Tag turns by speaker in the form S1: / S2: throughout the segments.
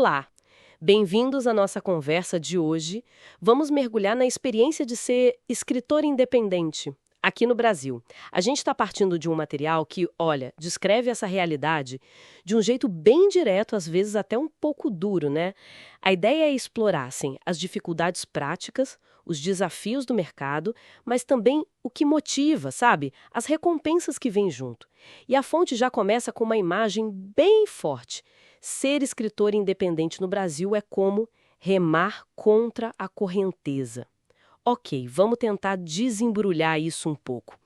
S1: Olá! Bem-vindos à nossa conversa de hoje. Vamos mergulhar na experiência de ser escritor independente aqui no Brasil. A gente está partindo de um material que, olha, descreve essa realidade de um jeito bem direto, às vezes até um pouco duro, né? A ideia é explorar, assim, as dificuldades práticas, os desafios do mercado, mas também o que motiva, sabe? As recompensas que vêm junto. E a fonte já começa com uma imagem bem forte. Ser escritor independente no Brasil é como remar contra a correnteza. Ok, vamos tentar desembrulhar isso um pouco.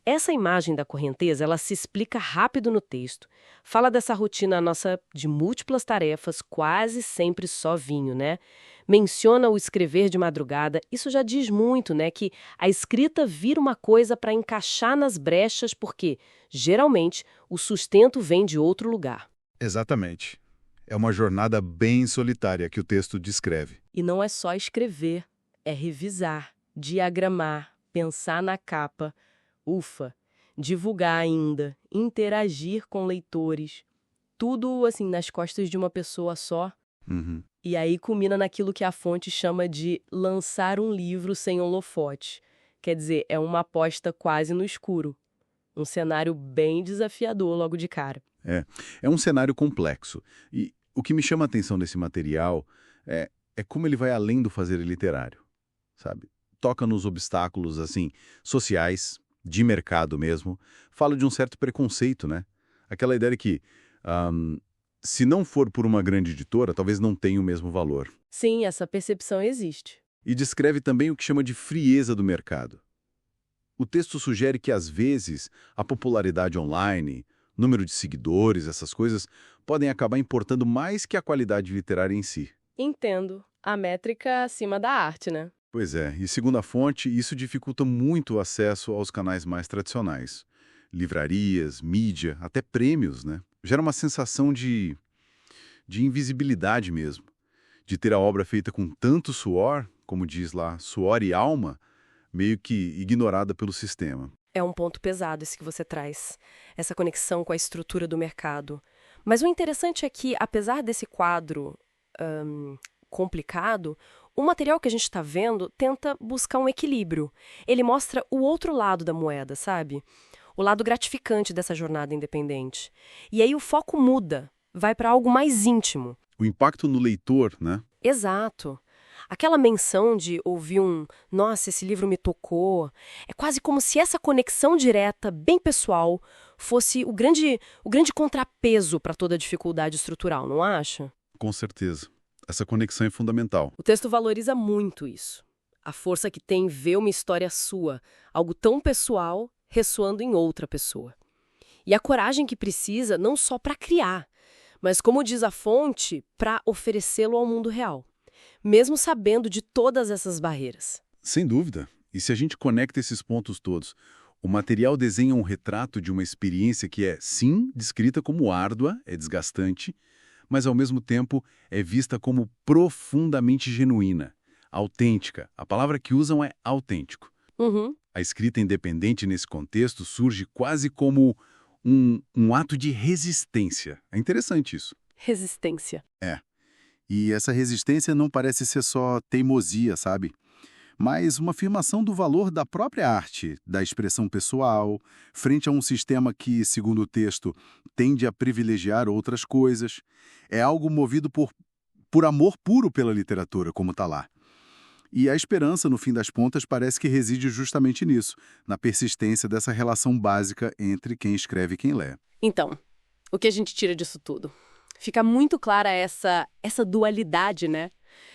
S1: Essa imagem da correnteza, ela se explica rápido no texto. Fala dessa rotina nossa de múltiplas tarefas, quase sempre só vinho, né? Menciona o escrever de madrugada. Isso já diz muito, né? Que a escrita vira uma coisa para encaixar nas brechas, porque, geralmente, o sustento vem de outro lugar.
S2: Exatamente. É uma jornada bem solitária que o texto descreve.
S1: E não é só escrever, é revisar, diagramar, pensar na capa, divulgar ainda, interagir com leitores. Tudo, assim, nas costas de uma pessoa só.
S2: Uhum.
S1: E aí culmina naquilo que a fonte chama de lançar um livro sem holofote. Quer dizer, é uma aposta quase no escuro. Um cenário bem desafiador logo de cara.
S2: É um cenário complexo. E o que me chama a atenção nesse material é como ele vai além do fazer literário, sabe? Toca nos obstáculos, assim, sociais, de mercado mesmo. Fala de um certo preconceito, né? Aquela ideia de que, se não for por uma grande editora, talvez não tenha o mesmo valor.
S1: Sim, essa percepção existe.
S2: E descreve também o que chama de frieza do mercado. O texto sugere que, às vezes, a popularidade online, número de seguidores, essas coisas, podem acabar importando mais que a qualidade literária em si.
S1: Entendo. A métrica acima da arte, né?
S2: Pois é, e segundo a fonte, isso dificulta muito o acesso aos canais mais tradicionais. Livrarias, mídia, até prêmios, né? Gera uma sensação de invisibilidade mesmo. De ter a obra feita com tanto suor, como diz lá, suor e alma, meio que ignorada pelo sistema.
S1: É um ponto pesado esse que você traz, essa conexão com a estrutura do mercado. Mas o interessante é que, apesar desse quadro complicado, o material que a gente está vendo tenta buscar um equilíbrio. Ele mostra o outro lado da moeda, sabe? O lado gratificante dessa jornada independente. E aí o foco muda, vai para algo mais íntimo.
S2: O impacto no leitor, né?
S1: Exato. Aquela menção de ouvir nossa, esse livro me tocou, é quase como se essa conexão direta, bem pessoal, fosse o grande contrapeso para toda a dificuldade estrutural, não acha?
S2: Com certeza. Essa conexão é fundamental.
S1: O texto valoriza muito isso. A força que tem ver uma história sua, algo tão pessoal, ressoando em outra pessoa. E a coragem que precisa não só para criar, mas, como diz a fonte, para oferecê-lo ao mundo real. Mesmo sabendo de todas essas barreiras.
S2: Sem dúvida. E se a gente conecta esses pontos todos, o material desenha um retrato de uma experiência que é, sim, descrita como árdua, é desgastante, mas ao mesmo tempo é vista como profundamente genuína, autêntica. A palavra que usam é autêntico.
S1: Uhum.
S2: A escrita independente nesse contexto surge quase como um ato de resistência. É interessante isso.
S1: Resistência.
S3: E essa resistência não parece ser só teimosia, sabe? Mas uma afirmação do valor da própria arte, da expressão pessoal, frente a um sistema que, segundo o texto, tende a privilegiar outras coisas. É algo movido por amor puro pela literatura, como está lá. E a esperança, no fim das contas, parece que reside justamente nisso, na persistência dessa relação básica entre quem escreve e quem lê.
S1: Então, o que a gente tira disso tudo? Fica muito clara essa dualidade, né?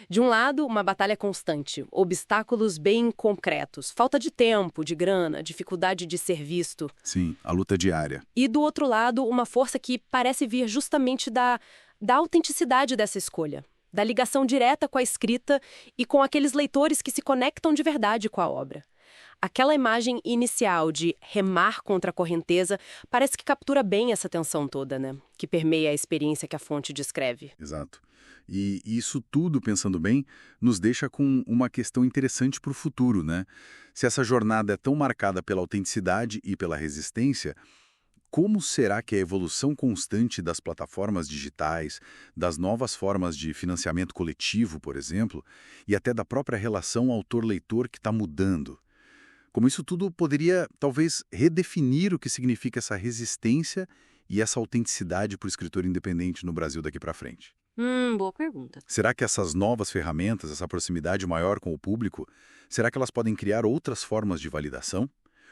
S1: De um lado, uma batalha constante, obstáculos bem concretos, falta de tempo, de grana, dificuldade de ser visto.
S3: Sim, a luta diária.
S1: E do outro lado, uma força que parece vir justamente da autenticidade dessa escolha, da ligação direta com a escrita e com aqueles leitores que se conectam de verdade com a obra. Aquela imagem inicial de remar contra a correnteza parece que captura bem essa tensão toda, né? Que permeia a experiência que a fonte descreve.
S3: Exato. E isso tudo, pensando bem, nos deixa com uma questão interessante para o futuro, né? Se essa jornada é tão marcada pela autenticidade e pela resistência,
S2: como será que a evolução constante das plataformas digitais, das novas formas de financiamento coletivo, por exemplo, e até da própria relação autor-leitor que está mudando? Como isso tudo poderia, talvez, redefinir o que significa essa resistência e essa autenticidade para o escritor independente no Brasil daqui para frente?
S1: Boa pergunta.
S2: Será que essas novas ferramentas, essa proximidade maior com o público, será que elas podem criar outras formas de validação?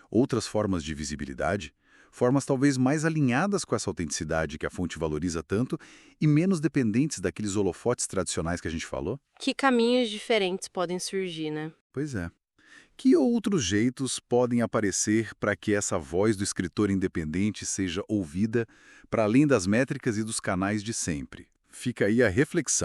S2: Outras formas de visibilidade? Formas talvez mais alinhadas com essa autenticidade que a fonte valoriza tanto e menos dependentes daqueles holofotes tradicionais que a gente falou?
S1: Que caminhos diferentes podem surgir, né?
S2: Pois é. Que outros jeitos podem aparecer para que essa voz do escritor independente seja ouvida para além das métricas e dos canais de sempre? Fica aí a reflexão.